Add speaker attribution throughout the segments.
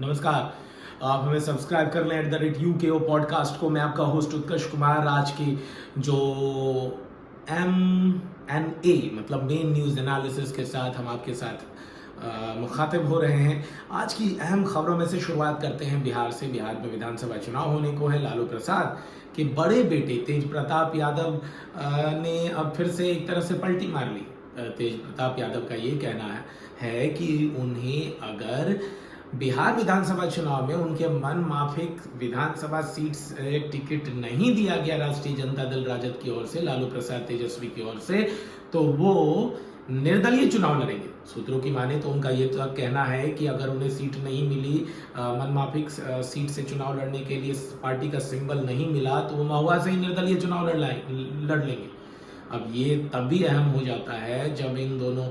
Speaker 1: नमस्कार। आप हमें सब्सक्राइब कर लें @UKO पॉडकास्ट को। मैं आपका होस्ट उत्कर्ष कुमार। आज की जो MNA मतलब मेन न्यूज़ एनालिसिस के साथ हम आपके साथ मुखातिब हो रहे हैं। आज की अहम खबरों में से शुरुआत करते हैं बिहार से। बिहार में विधानसभा चुनाव होने को है। लालू प्रसाद के बड़े बेटे तेज प्रताप यादव ने अब फिर से एक तरह से पलटी मार ली। तेज प्रताप यादव का ये कहना है कि उन्हें अगर बिहार विधानसभा चुनाव में उनके मन माफिक विधानसभा सीट से टिकट नहीं दिया गया राष्ट्रीय जनता दल राजद की ओर से, लालू प्रसाद तेजस्वी की ओर से, तो वो निर्दलीय चुनाव लड़ेंगे। सूत्रों की माने तो उनका ये तो कहना है कि अगर उन्हें सीट नहीं मिली, मनमाफिक सीट से चुनाव लड़ने के लिए पार्टी का सिंबल नहीं मिला, तो वो महुआ से ही निर्दलीय चुनाव लड़ लेंगे। अब ये तब भी अहम हो जाता है जब इन दोनों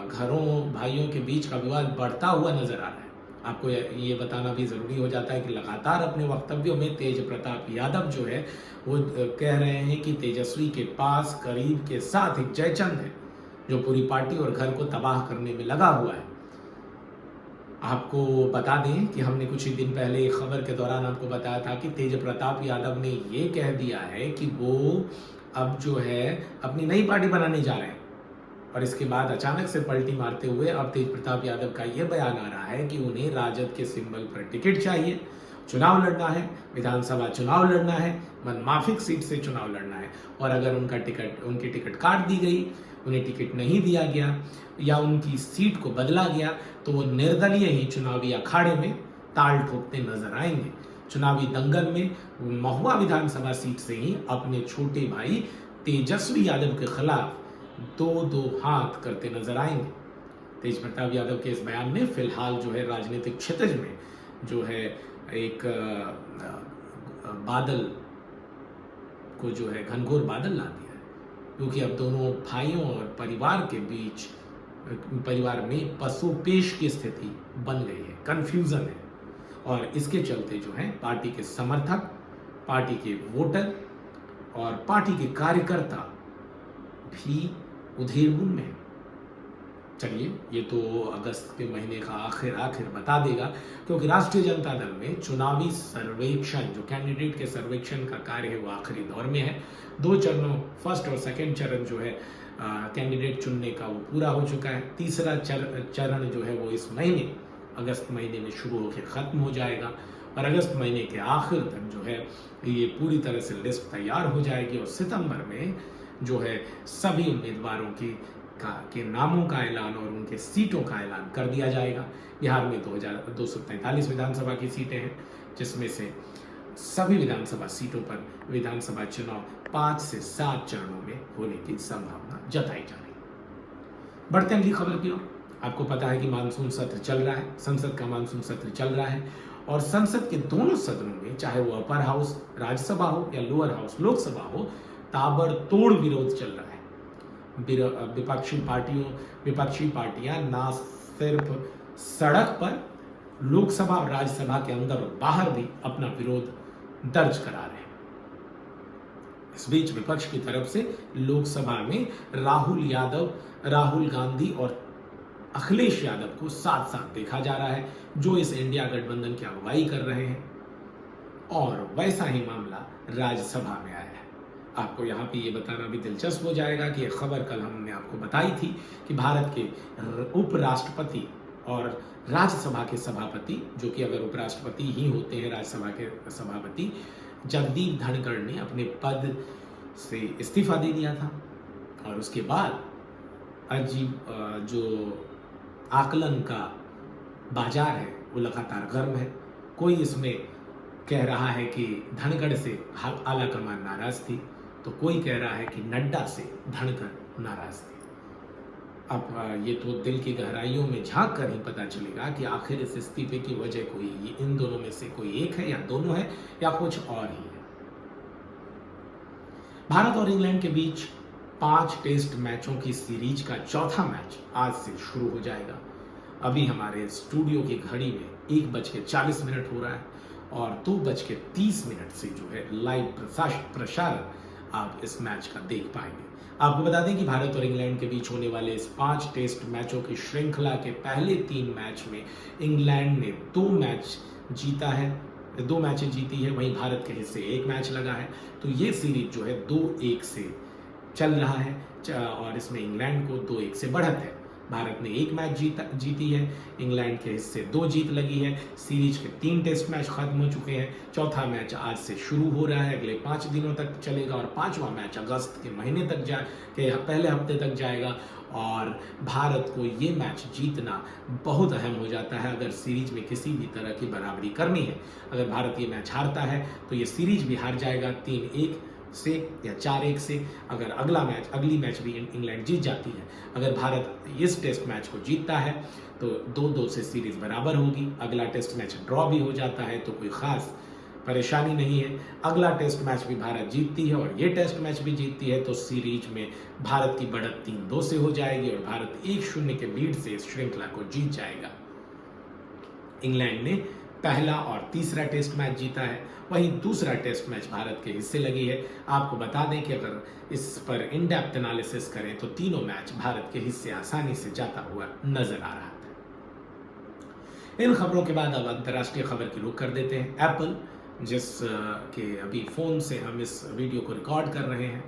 Speaker 1: घरों भाइयों के बीच का विवाद बढ़ता हुआ नजर आ रहा है। आपको ये बताना भी ज़रूरी हो जाता है कि लगातार अपने वक्तव्यों में तेज प्रताप यादव जो है वो कह रहे हैं कि तेजस्वी के पास करीब के साथ एक जयचंद है जो पूरी पार्टी और घर को तबाह करने में लगा हुआ है। आपको बता दें कि हमने कुछ ही दिन पहले एक खबर के दौरान आपको बताया था कि तेज प्रताप यादव ने ये कह दिया है कि वो अब जो है अपनी नई पार्टी बनाने जा रहे हैं। और इसके बाद अचानक से पलटी मारते हुए अब तेज प्रताप यादव का यह बयान आ रहा है कि उन्हें राजद के सिंबल पर टिकट चाहिए, चुनाव लड़ना है, विधानसभा चुनाव लड़ना है, मनमाफिक सीट से चुनाव लड़ना है। और अगर उनकी टिकट काट दी गई, उन्हें टिकट नहीं दिया गया या उनकी सीट को बदला गया, तो वो निर्दलीय ही चुनावी अखाड़े में ताल ठोकते नजर आएंगे। चुनावी दंगल में महुआ विधानसभा सीट से ही अपने छोटे भाई तेजस्वी यादव के खिलाफ दो हाथ करते नजर आएंगे। तेज प्रताप यादव के इस बयान ने फिलहाल जो है राजनीतिक क्षेत्र में जो है एक बादल को जो है घनघोर बादल ला दिया है, क्योंकि अब दोनों भाइयों और परिवार में पसोपेश की स्थिति बन गई है, कंफ्यूजन है। और इसके चलते जो है पार्टी के समर्थक, पार्टी के वोटर और पार्टी के कार्यकर्ता भी उधेड़बुन में। चलिए, ये तो अगस्त के महीने का आखिर बता देगा, क्योंकि राष्ट्रीय जनता दल में चुनावी सर्वेक्षण, जो कैंडिडेट के सर्वेक्षण का कार्य है, वो आखिरी दौर में है। 2 चरणों, फर्स्ट और सेकंड चरण जो है कैंडिडेट चुनने का वो पूरा हो चुका है। तीसरा चरण जो है वो इस महीने, अगस्त महीने में शुरू होकर खत्म हो जाएगा और अगस्त महीने के आखिर तक जो है ये पूरी तरह से लिस्ट तैयार हो जाएगी और सितंबर में जो है सभी उम्मीदवारों के नामों का ऐलान और उनके सीटों का ऐलान कर दिया जाएगा। बिहार में 243 विधानसभा की सीटें हैं, जिसमें से सभी विधानसभा सीटों पर विधानसभा चुनाव 5 से 7 चरणों में होने की संभावना जताई जा रही है। बढ़ते हैं अगली खबर की ओर। आपको पता है कि मानसून सत्र चल रहा है, संसद का मानसून सत्र चल रहा है और संसद के दोनों सदनों में, चाहे वो अपर हाउस राज्यसभा हो या लोअर हाउस लोकसभा हो, ताबड़तोड़ विरोध चल रहा है। विपक्षी पार्टियां ना सिर्फ सड़क पर, लोकसभा और राज्यसभा के अंदर और बाहर भी अपना विरोध दर्ज करा रहे हैं। इस बीच विपक्ष की तरफ से लोकसभा में राहुल गांधी और अखिलेश यादव को साथ साथ देखा जा रहा है, जो इस इंडिया गठबंधन की अगुवाई कर रहे हैं। और वैसा ही मामला राज्यसभा में आया है। आपको यहाँ पे ये बताना भी दिलचस्प हो जाएगा कि यह खबर कल हमने आपको बताई थी कि भारत के उपराष्ट्रपति और राज्यसभा के सभापति, जो कि अगर उपराष्ट्रपति ही होते हैं राज्यसभा के सभापति, जगदीप धनखड़ ने अपने पद से इस्तीफा दे दिया था। और उसके बाद अजीब जो आकलन का बाजार है वो लगातार गर्म है। कोई इसमें कह रहा है कि धनखड़ से आला कमान नाराज थी, तो कोई कह रहा है कि नड्डा से धनखड़ नाराज थे। अब ये तो दिल की गहराइयों में झांक कर ही पता चलेगा कि आखिर इस इस्तीफे की वजह कोई इन दोनों में से कोई एक है या दोनों है या कुछ और ही है। भारत और इंग्लैंड के बीच 5 टेस्ट मैचों की सीरीज का चौथा मैच आज से शुरू हो जाएगा। अभी हमारे स्टूडियो की घड़ी में 1:40 हो रहा है और 2:30 से जो है लाइव प्रसारण आप इस मैच का देख पाएंगे। आपको बता दें कि भारत और इंग्लैंड के बीच होने वाले इस 5 टेस्ट मैचों की श्रृंखला के पहले 3 मैच में इंग्लैंड ने 2 मैच जीता है, 2 मैचें जीती है, वहीं भारत के हिस्से 1 मैच लगा है। तो ये सीरीज जो है 2-1 से चल रहा है और इसमें इंग्लैंड को 2-1 से बढ़त है। भारत ने 1 मैच जीती है, इंग्लैंड के हिस्से 2 जीत लगी है। सीरीज के 3 टेस्ट मैच खत्म हो चुके हैं। चौथा मैच आज से शुरू हो रहा है, अगले 5 दिनों तक चलेगा और 5वां मैच अगस्त के महीने तक के पहले हफ्ते तक जाएगा। और भारत को ये मैच जीतना बहुत अहम हो जाता है अगर सीरीज में किसी भी तरह की बराबरी करनी है। अगर भारत ये मैच हारता है तो ये सीरीज भी हार जाएगा 3-1 से या 4-1 से। अगर अगली मैच भी इंग्लैंड जीत जाती है, अगर भारत इस टेस्ट मैच को जीतता है तो 2-2 से सीरीज बराबर होगी। अगला टेस्ट मैच ड्रॉ भी हो जाता है तो कोई खास परेशानी नहीं है। अगला टेस्ट मैच भी भारत जीतती है और ये टेस्ट मैच भी जीतती है तो सीरीज में भारत की बढ़त 3-2 से हो जाएगी और भारत 1-0 के लीड से इस श्रृंखला को जीत जाएगा। इंग्लैंड ने पहला और तीसरा टेस्ट मैच जीता है, वहीं दूसरा टेस्ट मैच भारत के हिस्से लगी है। आपको बता दें कि अगर इस पर इन डेप्थ एनालिसिस करें तो तीनों मैच भारत के हिस्से आसानी से जाता हुआ नजर आ रहा था। इन खबरों के बाद अब अंतर्राष्ट्रीय खबर की रुख कर देते हैं। एप्पल, जिस के अभी फोन से हम इस वीडियो को रिकॉर्ड कर रहे हैं,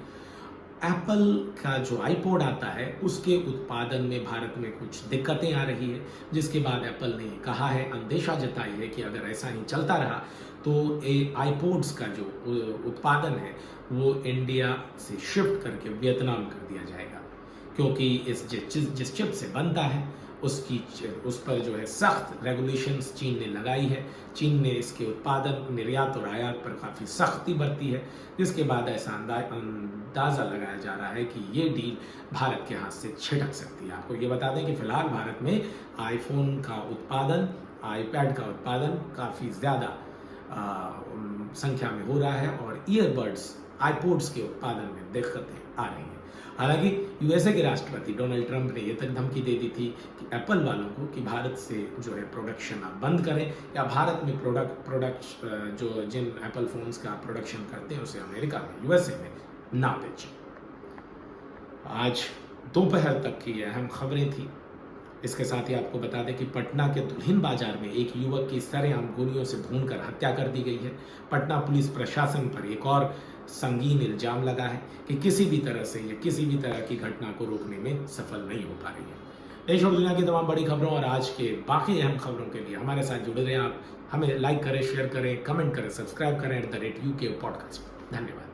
Speaker 1: एप्पल का जो आईपॉड आता है उसके उत्पादन में भारत में कुछ दिक्कतें आ रही है, जिसके बाद एप्पल ने कहा है, अंदेशा जताई है कि अगर ऐसा ही चलता रहा तो आईपॉड्स का जो उत्पादन है वो इंडिया से शिफ्ट करके वियतनाम कर दिया जाएगा, क्योंकि जिस चिप से बनता है उस पर जो है सख्त रेगुलेशंस चीन ने लगाई है। चीन ने इसके उत्पादन, निर्यात और आयात पर काफ़ी सख्ती बरती है, जिसके बाद ऐसा अंदाज़ा लगाया जा रहा है कि ये डील भारत के हाथ से छिटक सकती है। आपको ये बता दें कि फिलहाल भारत में आईफोन का उत्पादन, आईपैड का उत्पादन काफ़ी ज़्यादा संख्या में हो रहा है और ईयरबड्स, आईपॉड्स के उत्पादन में दिक्कतें आ रही हैं। हालांकि यूएसए के राष्ट्रपति डोनाल्ड ट्रंप ने यह तक धमकी दे दी थी कि एप्पल वालों को कि भारत से जो है प्रोडक्शन आप बंद करें या भारत में प्रोडक्ट जो जिन एप्पल फोन्स का प्रोडक्शन करते हैं उसे अमेरिका में, यूएसए में ना बेचें। आज दोपहर तक की अहम खबरें थी। इसके साथ ही आपको बता दें कि पटना के दुल्हिन बाजार में एक युवक की सरेआम गोलियों से भूनकर हत्या कर दी गई है। पटना पुलिस प्रशासन पर एक और संगीन इल्जाम लगा है कि किसी भी तरह से या किसी भी तरह की घटना को रोकने में सफल नहीं हो पा रही है। देश और दुनिया की तमाम बड़ी खबरों और आज के बाकी अहम खबरों के लिए हमारे साथ जुड़े रहें। आप हमें लाइक करें, शेयर करें, कमेंट करें, सब्सक्राइब करें @UK पॉडकास्ट। धन्यवाद।